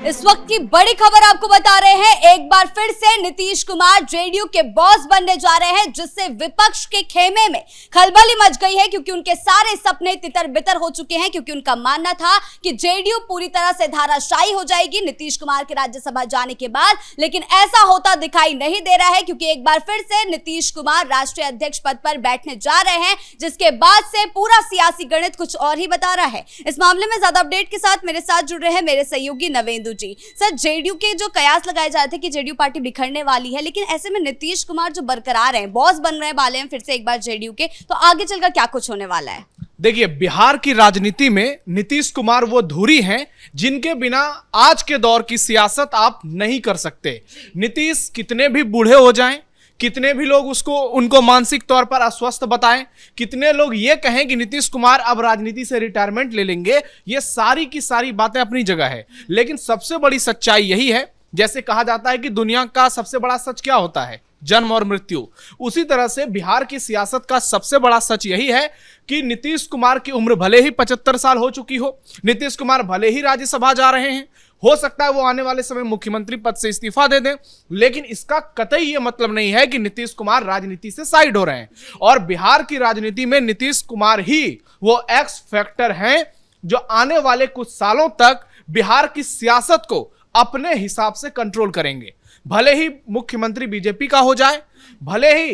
इस वक्त की बड़ी खबर आपको बता रहे हैं। एक बार फिर से नीतीश कुमार जेडीयू के बॉस बनने जा रहे हैं, जिससे विपक्ष के खेमे में खलबली मच गई है, क्योंकि उनके सारे सपने तितर बितर हो चुके हैं। क्योंकि उनका मानना था कि जेडीयू पूरी तरह से धाराशायी हो जाएगी नीतीश कुमार के राज्यसभा जाने के बाद, लेकिन ऐसा होता दिखाई नहीं दे रहा है, क्योंकि एक बार फिर से नीतीश कुमार राष्ट्रीय अध्यक्ष पद पर बैठने जा रहे हैं, जिसके बाद से पूरा सियासी गणित कुछ और ही बता रहा है। इस मामले में ज्यादा अपडेट के साथ मेरे साथ जुड़ रहे हैं मेरे सहयोगी नवेंदु जी। सर, जेडीयू के जो कयास लगाए जा रहे थे कि जेडीयू पार्टी बिखरने वाली है, लेकिन ऐसे में नीतीश कुमार जो बरकरार हैं, बॉस बन रहे वाले हैं फिर से एक बार जेडीयू के, तो आगे चलकर क्या कुछ होने वाला है? देखिए, बिहार की राजनीति में नीतीश कुमार वो धुरी हैं जिनके बिना आज के दौर की सियासत आप नहीं कर सकते। नीतीश कितने भी बूढ़े हो जाएं, कितने भी लोग उनको मानसिक तौर पर अस्वस्थ बताएं, कितने लोग ये कहें कि नीतीश कुमार अब राजनीति से रिटायरमेंट ले लेंगे, ये सारी की सारी बातें अपनी जगह है। लेकिन सबसे बड़ी सच्चाई यही है, जैसे कहा जाता है कि दुनिया का सबसे बड़ा सच क्या होता है? जन्म और मृत्यु। उसी तरह से बिहार की सियासत का सबसे बड़ा सच यही है कि नीतीश कुमार की उम्र भले ही 75 साल हो चुकी हो, नीतीश कुमार भले ही राज्यसभा जा रहे हैं, हो सकता है वो आने वाले समय मुख्यमंत्री पद से इस्तीफा दे दें, लेकिन इसका कतई ये मतलब नहीं है कि नीतीश कुमार राजनीति से साइड हो रहे हैं। और बिहार की राजनीति में नीतीश कुमार ही वो एक्स फैक्टर हैं जो आने वाले कुछ सालों तक बिहार की सियासत को अपने हिसाब से कंट्रोल करेंगे। भले ही मुख्यमंत्री बीजेपी का हो जाए, भले ही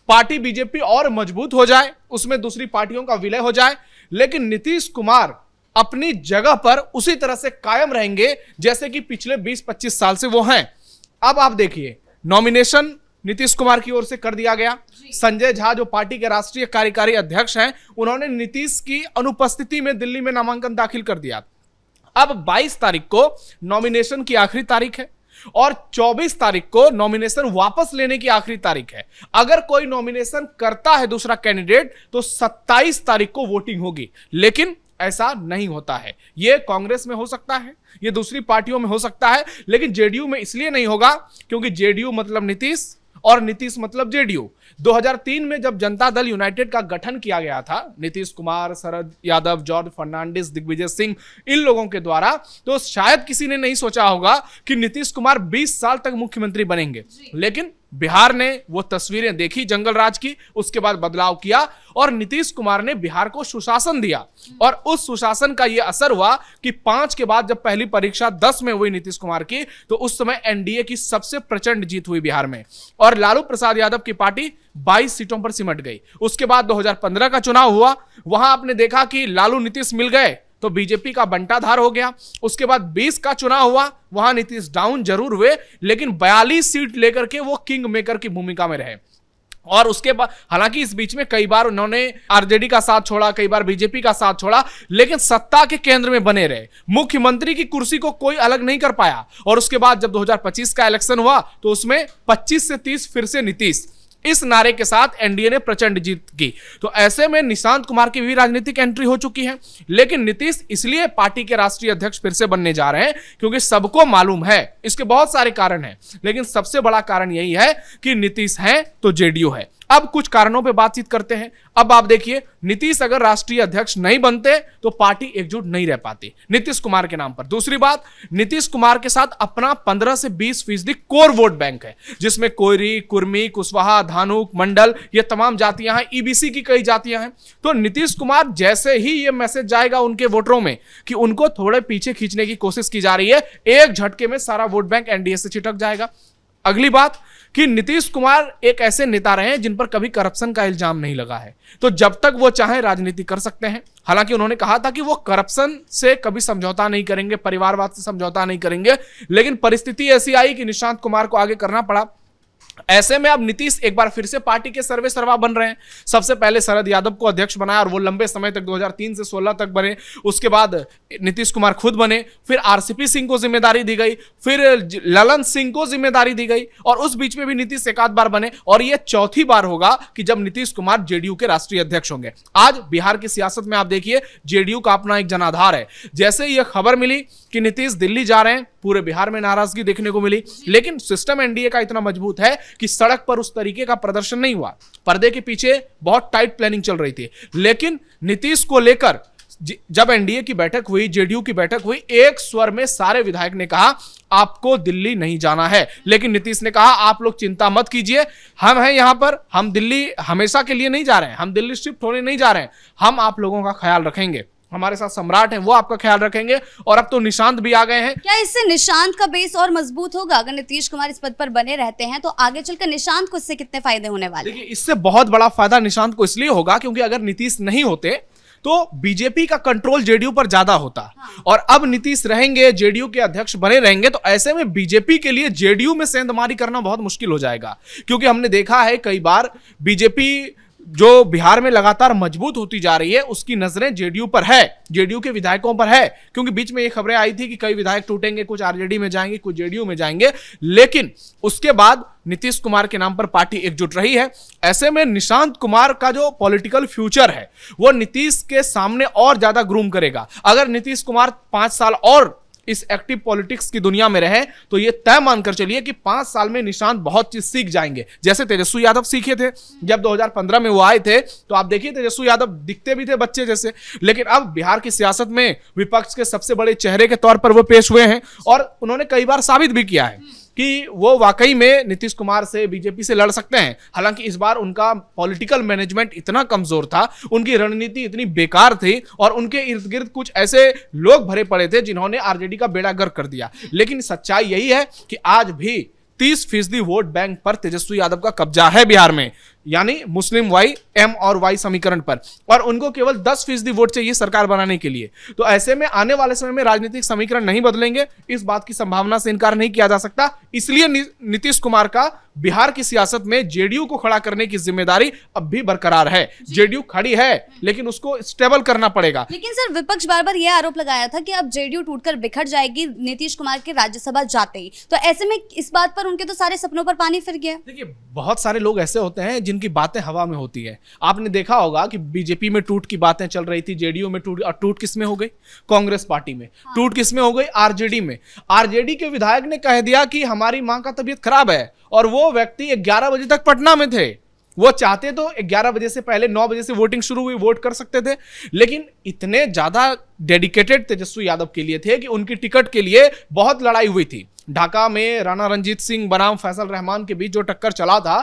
पार्टी बीजेपी और मजबूत हो जाए, उसमें दूसरी पार्टियों का विलय हो जाए, लेकिन नीतीश कुमार अपनी जगह पर उसी तरह से कायम रहेंगे जैसे कि पिछले 20-25 साल से वो हैं। अब आप देखिए, नॉमिनेशन नीतीश कुमार की ओर से कर दिया गया। संजय झा जो पार्टी के राष्ट्रीय कार्यकारी अध्यक्ष हैं, उन्होंने नीतीश की अनुपस्थिति में दिल्ली में नामांकन दाखिल कर दिया। अब 22 तारीख को नॉमिनेशन की आखिरी तारीख है और 24 तारीख को नॉमिनेशन वापस लेने की आखिरी तारीख है। अगर कोई नॉमिनेशन करता है दूसरा कैंडिडेट तो 27 तारीख को वोटिंग होगी, लेकिन ऐसा नहीं होता है। यह कांग्रेस में हो सकता है, यह दूसरी पार्टियों में हो सकता है, लेकिन जेडीयू में इसलिए नहीं होगा क्योंकि जेडीयू मतलब नीतीश और नीतीश मतलब जेडीयू। 2003 में जब जनता दल यूनाइटेड का गठन किया गया था, नीतीश कुमार, शरद यादव, जॉर्ज फर्नांडिस, दिग्विजय सिंह, इन लोगों के द्वारा, तो शायद किसी ने नहीं सोचा होगा कि नीतीश कुमार 20 साल तक मुख्यमंत्री बनेंगे। लेकिन बिहार ने वो तस्वीरें देखी जंगल राज की, उसके बाद बदलाव किया और नीतीश कुमार ने बिहार को सुशासन दिया। और उस सुशासन का ये असर हुआ कि 5 के बाद जब पहली परीक्षा 10 में हुई नीतीश कुमार की, तो उस समय एनडीए की सबसे प्रचंड जीत हुई बिहार में और लालू प्रसाद यादव की पार्टी 22 सीटों पर सिमट गई। उसके बाद 2015 का चुनाव हुआ, वहां आपने देखा कि लालू नीतीश मिल गए तो बीजेपी का बंटाधार हो गया। उसके बाद 20 का चुनाव हुआ, वहां नीतीश डाउन जरूर हुए, लेकिन 42 सीट लेकर के वो किंग मेकर की भूमिका में रहे। और उसके बाद हालांकि इस बीच में कई बार उन्होंने आरजेडी का साथ छोड़ा, कई बार बीजेपी का साथ छोड़ा, लेकिन सत्ता के केंद्र में बने रहे। मुख्यमंत्री की कुर्सी को कोई अलग नहीं कर पाया। और उसके बाद जब 2025 का इलेक्शन हुआ तो उसमें 25 से 30 फिर से नीतीश, इस नारे के साथ एनडीए ने प्रचंड जीत की। तो ऐसे में निशांत कुमार की भी राजनीतिक एंट्री हो चुकी है। लेकिन नीतीश इसलिए पार्टी के राष्ट्रीय अध्यक्ष फिर से बनने जा रहे हैं क्योंकि सबको मालूम है, इसके बहुत सारे कारण हैं, लेकिन सबसे बड़ा कारण यही है कि नीतीश है तो जेडीयू है। अब कुछ कारणों पे बातचीत करते हैं। अब आप देखिए, नीतीश अगर राष्ट्रीय अध्यक्ष नहीं बनते तो पार्टी एकजुट नहीं रह पाती नीतीश कुमार के नाम पर। दूसरी बात, नीतीश कुमार के साथ अपना 15 से 20% कोर वोट बैंक है, जिसमें कोयरी, कुर्मी, कुशवाहा, धानुक, मंडल, ये तमाम जातियां हैं, ईबीसी की कई जातियां हैं। तो नीतीश कुमार जैसे ही ये मैसेज जाएगा उनके वोटरों में कि उनको थोड़े पीछे खींचने की कोशिश की जा रही है, एक झटके में सारा वोट बैंक एनडीए से छिटक जाएगा। अगली बात कि नीतीश कुमार एक ऐसे नेता रहे हैं जिन पर कभी करप्शन का इल्जाम नहीं लगा है, तो जब तक वो चाहे राजनीति कर सकते हैं। हालांकि उन्होंने कहा था कि वो करप्शन से कभी समझौता नहीं करेंगे, परिवारवाद से समझौता नहीं करेंगे, लेकिन परिस्थिति ऐसी आई कि निशांत कुमार को आगे करना पड़ा। ऐसे में अब नीतीश एक बार फिर से पार्टी के सर्वे सर्वा बन रहे हैं। सबसे पहले शरद यादव को अध्यक्ष बनाया और वो लंबे समय तक 2003 से 16 तक बने। उसके बाद नीतीश कुमार खुद बने, फिर आरसीपी सिंह को जिम्मेदारी दी गई, फिर ललन सिंह को जिम्मेदारी दी गई और उस बीच में भी नीतीश एक आध बार बने और यह चौथी बार होगा कि जब नीतीश कुमार जेडीयू के राष्ट्रीय अध्यक्ष होंगे। आज बिहार की सियासत में आप देखिए, जेडीयू का अपना एक जनाधार है। जैसे यह खबर मिली कि नीतीश दिल्ली जा रहे हैं, पूरे बिहार में नाराजगी देखने को मिली, लेकिन सिस्टम एनडीए का इतना मजबूत है कि सड़क पर उस तरीके का प्रदर्शन नहीं हुआ। पर्दे के पीछे बहुत टाइट प्लानिंग चल रही थी, लेकिन नीतीश को लेकर जब एनडीए की बैठक हुई, जेडीयू की बैठक हुई, एक स्वर में सारे विधायक ने कहा आपको दिल्ली नहीं जाना है। लेकिन नीतीश ने कहा आप लोग चिंता मत कीजिए, हम हैं यहां पर, हम दिल्ली हमेशा के लिए नहीं जा रहे हैं, हम दिल्ली शिफ्ट होने नहीं जा रहे हैं, हम आप लोगों का ख्याल रखेंगे, हमारे साथ सम्राट हैं वो आपका ख्याल रखेंगे। और अब तो निशांत भी आ गए हैं। क्या इससे निशांत का बेस और मजबूत होगा? अगर नीतीश कुमार इस पद पर बने रहते हैं तो आगे चलकर निशांत को इससे कितने फायदे होने वाले हैं? देखिए, इससे बहुत बड़ा फायदा निशांत को इसलिए होगा क्योंकि अगर नीतीश नहीं होते तो बीजेपी का कंट्रोल जेडीयू पर ज्यादा होता। और अब नीतीश रहेंगे, जेडीयू के अध्यक्ष बने रहेंगे, तो ऐसे में बीजेपी के लिए जेडीयू में सेंधमारी करना बहुत मुश्किल हो जाएगा। क्योंकि हमने देखा है कई बार बीजेपी जो बिहार में लगातार मजबूत होती जा रही है उसकी नजरें जेडीयू पर है, जेडीयू के विधायकों पर है। क्योंकि बीच में ये खबरें आई थी कि कई विधायक टूटेंगे, कुछ आरजेडी में जाएंगे, कुछ जेडीयू में जाएंगे, लेकिन उसके बाद नीतीश कुमार के नाम पर पार्टी एकजुट रही है। ऐसे में निशांत कुमार का जो पॉलिटिकल फ्यूचर है वो नीतीश के सामने और ज्यादा ग्रूम करेगा। अगर नीतीश कुमार 5 साल और इस एक्टिव पॉलिटिक्स की दुनिया में रहे तो ये तय मानकर चलिए कि 5 साल में निशांत बहुत चीज सीख जाएंगे, जैसे तेजस्वी यादव सीखे थे। जब 2015 में वो आए थे तो आप देखिए तेजस्वी यादव दिखते भी थे बच्चे जैसे, लेकिन अब बिहार की सियासत में विपक्ष के सबसे बड़े चेहरे के तौर पर वो पेश हुए हैं और उन्होंने कई बार साबित भी किया है कि वो वाकई में नीतीश कुमार से, बीजेपी से लड़ सकते हैं। हालांकि इस बार उनका पॉलिटिकल मैनेजमेंट इतना कमजोर था, उनकी रणनीति इतनी बेकार थी और उनके इर्द गिर्द कुछ ऐसे लोग भरे पड़े थे जिन्होंने आरजेडी का बेड़ा गर्क कर दिया। लेकिन सच्चाई यही है कि आज भी 30% वोट बैंक पर तेजस्वी यादव का कब्जा है बिहार में, यानी मुस्लिम वाई, एम और वाई समीकरण पर, और उनको केवल 10% वोट चाहिए सरकार बनाने के लिए। तो ऐसे में आने वाले समय में राजनीतिक समीकरण नहीं बदलेंगे, इस बात की संभावना से इनकार नहीं किया जा सकता। इसलिए नीतीश कुमार का बिहार की सियासत में जेडीयू को खड़ा करने की जिम्मेदारी अब भी बरकरार है। जेडीयू खड़ी है लेकिन उसको स्टेबल करना पड़ेगा। लेकिन सर, विपक्ष बार बार यह आरोप लगाया था कि अब जेडीयू टूटकर बिखर जाएगी नीतीश कुमार के राज्यसभा जाते ही, तो ऐसे में इस बात पर उनके तो सारे सपनों पर पानी फिर गया। देखिए, बहुत सारे लोग ऐसे होते हैं जिनकी बातें हवा में होती है। आपने देखा होगा कि बीजेपी में टूट की बातें चल रही थी, जेडीयू में टूट, और टूट किस में हो गई? कांग्रेस पार्टी में। टूट किस में हो गई? आरजेडी में। आरजेडी के विधायक ने कह दिया कि हमारी मां का तबीयत खराब है, और वो व्यक्ति 11 बजे तक पटना में थे। वो चाहते तो 11 बजे से पहले 9 बजे से वोटिंग शुरू हुई, वोट कर सकते थे, लेकिन इतने ज्यादा डेडिकेटेड तेजस्वी यादव के लिए थे कि उनकी टिकट के लिए बहुत लड़ाई हुई थी। ढाका में राणा रंजीत सिंह बनाम फैसल रहमान के बीच जो टक्कर चला था,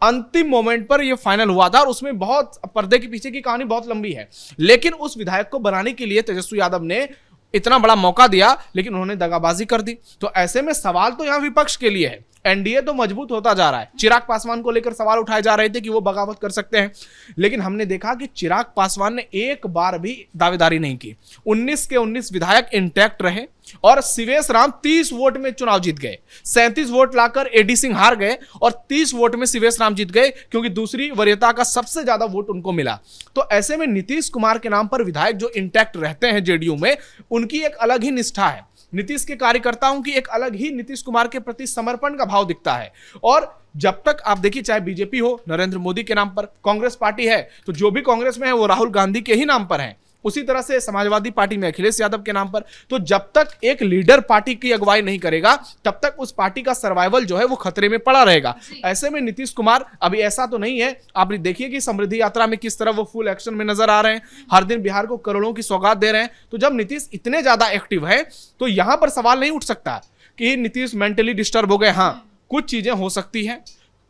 अंतिम मोमेंट पर यह फाइनल हुआ था, और उसमें बहुत पर्दे के पीछे की कहानी बहुत लंबी है। लेकिन उस विधायक को बनाने के लिए तेजस्वी यादव ने इतना बड़ा मौका दिया, लेकिन उन्होंने दगाबाजी कर दी। तो ऐसे में सवाल तो यहां विपक्ष के लिए है। एनडीए तो मजबूत होता जा रहा है। चिराग पासवान को लेकर सवाल उठाए जा रहे थे कि वो बगावत कर सकते हैं, लेकिन हमने देखा कि चिराग पासवान ने एक बार भी दावेदारी नहीं की। 19 के 19 विधायक इंटैक्ट रहे और शिवेश राम 30 वोट में चुनाव जीत गए। 37 वोट लाकर एडी सिंह हार गए और 30 वोट में शिवेश राम जीत गए, क्योंकि दूसरी वरीयता का सबसे ज्यादा वोट उनको मिला। तो ऐसे में नीतीश कुमार के नाम पर विधायक जो इंटैक्ट रहते हैं जेडीयू में, उनकी एक अलग ही निष्ठा है। नीतीश के कार्यकर्ताओं की एक अलग ही नीतीश कुमार के प्रति समर्पण का भाव दिखता है। और जब तक आप देखिए, चाहे बीजेपी हो नरेंद्र मोदी के नाम पर, कांग्रेस पार्टी है तो जो भी कांग्रेस में है वो राहुल गांधी के ही नाम पर है, उसी तरह से समाजवादी पार्टी में अखिलेश यादव के नाम पर। तो जब तक एक लीडर पार्टी की अगुवाई नहीं करेगा तब तक उस पार्टी का सर्वाइवल जो है वो खतरे में पड़ा रहेगा। ऐसे में नीतीश कुमार, अभी ऐसा तो नहीं है, आप देखिए कि समृद्धि यात्रा में किस तरह वो फुल एक्शन में नजर आ रहे हैं, हर दिन बिहार को करोड़ों की सौगात दे रहे हैं। तो जब नीतीश इतने ज्यादा एक्टिव है तो यहां पर सवाल नहीं उठ सकता कि नीतीश मेंटली डिस्टर्ब हो गए। हाँ, कुछ चीजें हो सकती हैं,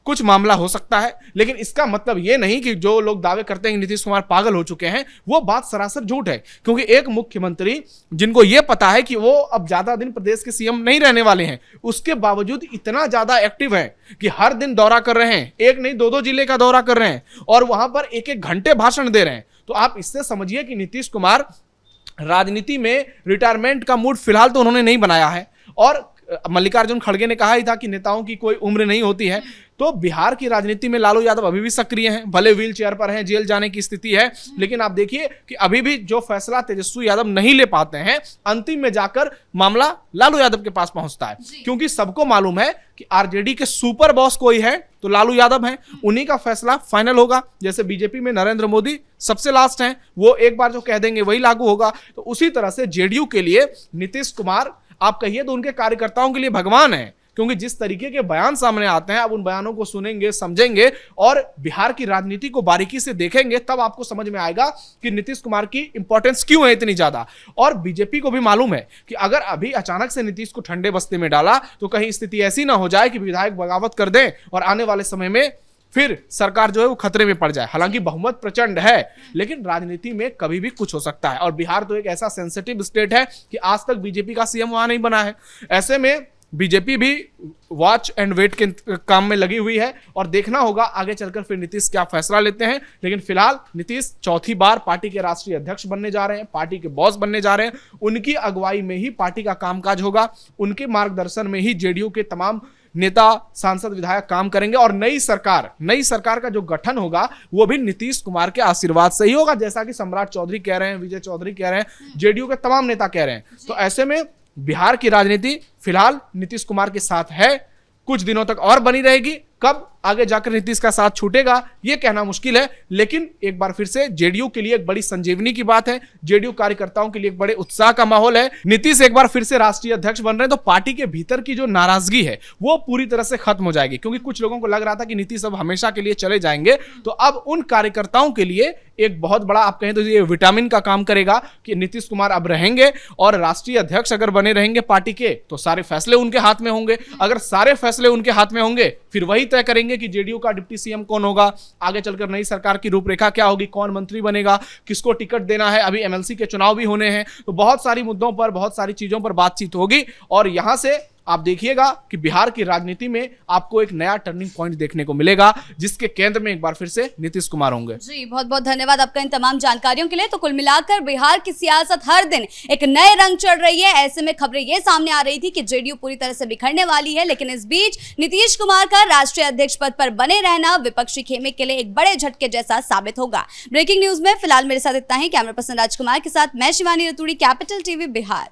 कुछ मामला हो सकता है, लेकिन इसका मतलब यह नहीं कि जो लोग दावे करते हैं कि नीतीश कुमार पागल हो चुके हैं, वो बात सरासर झूठ है। क्योंकि एक मुख्यमंत्री जिनको यह पता है कि वो अब ज्यादा दिन प्रदेश के सीएम नहीं रहने वाले हैं, उसके बावजूद इतना ज्यादा एक्टिव है कि हर दिन दौरा कर रहे हैं, एक नहीं 2-2 जिले का दौरा कर रहे हैं और वहां पर 1-1 घंटे भाषण दे रहे हैं। तो आप इससे समझिए कि नीतीश कुमार राजनीति में रिटायरमेंट का मूड फिलहाल तो उन्होंने नहीं बनाया है। और मल्लिकार्जुन खड़गे ने कहा ही था कि नेताओं की कोई उम्र नहीं होती है। तो बिहार की राजनीति में लालू यादव अभी भी सक्रिय हैं, भले व्हील चेयर पर हैं, जेल जाने की स्थिति है, लेकिन आप देखिए कि अभी भी जो फैसला तेजस्वी यादव नहीं ले पाते हैं, अंतिम में जाकर मामला लालू यादव के पास पहुंचता है। क्योंकि सबको मालूम है कि आरजेडी के सुपर बॉस कोई है तो लालू यादव हैं, उन्हीं का फैसला फाइनल होगा। जैसे बीजेपी में नरेंद्र मोदी सबसे लास्ट हैं, वो एक बार जो कह देंगे वही लागू होगा। तो उसी तरह से जेडीयू के लिए नीतीश कुमार, आप कहिए तो उनके कार्यकर्ताओं के लिए भगवान है, क्योंकि जिस तरीके के बयान सामने आते हैं, अब उन बयानों को सुनेंगे, समझेंगे और बिहार की राजनीति को बारीकी से देखेंगे, तब आपको समझ में आएगा कि नीतीश कुमार की इंपॉर्टेंस क्यों है इतनी ज्यादा। और बीजेपी को भी मालूम है कि अगर अभी अचानक से नीतीश को ठंडे बस्ते में डाला तो कहीं स्थिति ऐसी ना हो जाए कि विधायक बगावत कर दें और आने वाले समय में फिर सरकार जो है वो खतरे में पड़ जाए। हालांकि बहुमत प्रचंड है, लेकिन राजनीति में कभी भी कुछ हो सकता है और बिहार तो एक ऐसा सेंसिटिव स्टेट है कि आज तक बीजेपी का सीएम वहां नहीं बना है। ऐसे में बीजेपी भी वॉच एंड वेट के काम में लगी हुई है और देखना होगा आगे चलकर फिर नीतीश क्या फैसला लेते हैं। लेकिन फिलहाल नीतीश चौथी बार पार्टी के राष्ट्रीय अध्यक्ष बनने जा रहे हैं, पार्टी के बॉस बनने जा रहे हैं। उनकी अगुवाई में ही पार्टी का कामकाज होगा, उनके मार्गदर्शन में ही जेडीयू के तमाम नेता, सांसद, विधायक काम करेंगे और नई सरकार का जो गठन होगा वो भी नीतीश कुमार के आशीर्वाद से ही होगा, जैसा कि सम्राट चौधरी कह रहे हैं, विजय चौधरी कह रहे हैं, जेडीयू के तमाम नेता कह रहे हैं। तो ऐसे में बिहार की राजनीति फिलहाल नीतीश कुमार के साथ है, कुछ दिनों तक और बनी रहेगी। कब आगे जाकर नीतीश का साथ छूटेगा ये कहना मुश्किल है, लेकिन एक बार फिर से जेडीयू के लिए एक बड़ी संजीवनी की बात है, जेडीयू कार्यकर्ताओं के लिए एक बड़े उत्साह का माहौल है। नीतीश एक बार फिर से राष्ट्रीय अध्यक्ष बन रहे हैं तो पार्टी के भीतर की जो नाराजगी है वो पूरी तरह से खत्म हो जाएगी, क्योंकि कुछ लोगों को लग रहा था कि नीतीश अब हमेशा के लिए चले जाएंगे। तो अब उन कार्यकर्ताओं के लिए एक बहुत बड़ा, आप कहें तो ये विटामिन का काम करेगा कि नीतीश कुमार अब रहेंगे और राष्ट्रीय अध्यक्ष अगर बने रहेंगे पार्टी के तो सारे फैसले उनके हाथ में होंगे। अगर सारे फैसले उनके हाथ में होंगे फिर वही तय करेंगे कि जेडीयू का डिप्टी सीएम कौन होगा, आगे चलकर नई सरकार की रूपरेखा क्या होगी, कौन मंत्री बनेगा, किसको टिकट देना है। अभी एमएलसी के चुनाव भी होने हैं, तो बहुत सारी मुद्दों पर, बहुत सारी चीजों पर बातचीत होगी और यहां से आप देखिएगा कि बिहार की राजनीति में आपको एक नया टर्निंग पॉइंट देखने को मिलेगा, जिसके केंद्र में एक बार फिर से नीतीश कुमार होंगे। जी बहुत बहुत धन्यवाद आपका इन तमाम जानकारियों के लिए। तो कुल मिलाकर बिहार की सियासत हर दिन एक नए रंग चढ़ रही है। ऐसे में खबरें ये सामने आ रही थी कि जेडीयू पूरी तरह से बिखरने वाली है, लेकिन इस बीच नीतीश कुमार का राष्ट्रीय अध्यक्ष पद पर बने रहना विपक्षी खेमे के लिए एक बड़े झटके जैसा साबित होगा। ब्रेकिंग न्यूज में फिलहाल मेरे साथ इतना ही। कैमरा पर्सन राजकुमार के साथ मैं शिवानी रतूड़ी, कैपिटल टीवी बिहार।